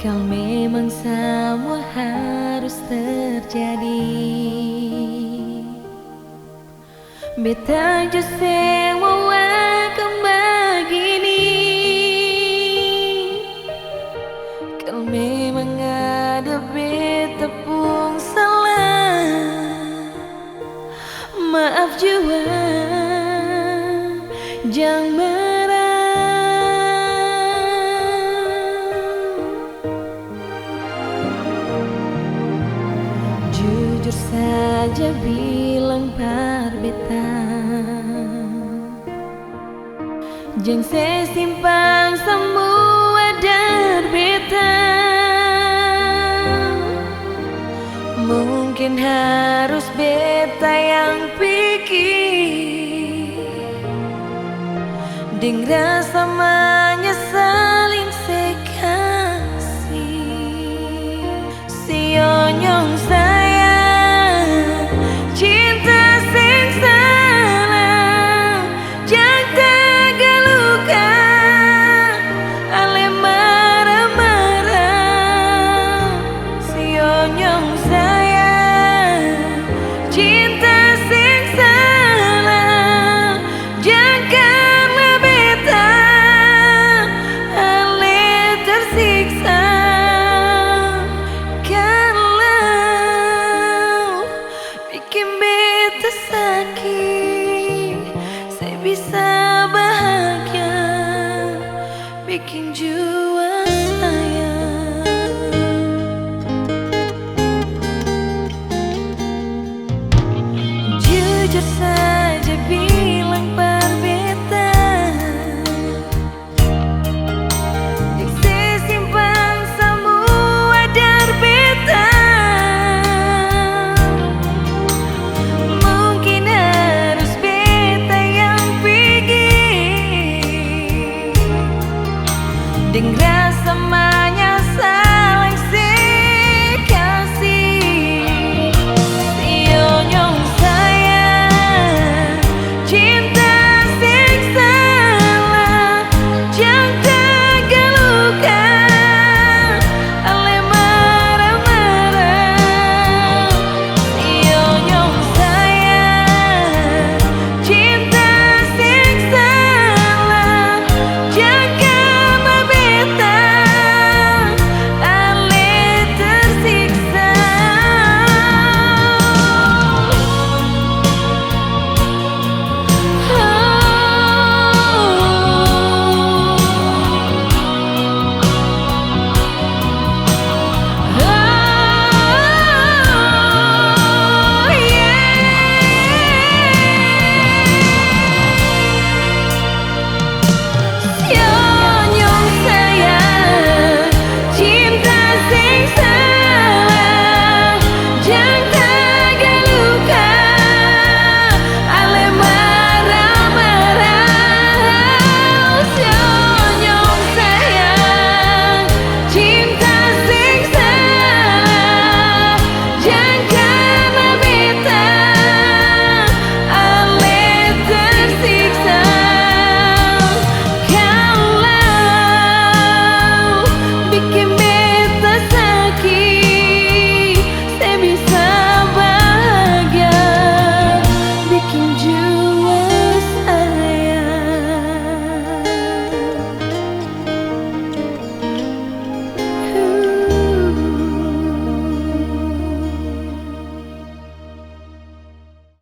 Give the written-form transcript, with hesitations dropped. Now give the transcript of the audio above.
Kalau memang semua harus terjadi, beta justru mau akan begini. Kalau memang ada beta pun salah, maaf jua, jangan marah. Jujur saja bilang par beta, jangan saya simpang semua dari beta. Mungkin harus beta yang pikir, ding rasa menyesalin sekasih. Sionyong sayang, cinta sing salah, jangan tagaluka, ale marah-marah. Sionyong sayang, cinta sing salah, janganlah beta ale tersiksa. Kalau bikin beta sakit, saya bisa bahagia, bikin jua saya. Jujur saja bilang par beta, yang saya simpan semua dari beta. Mungkin harus beta yang pikir,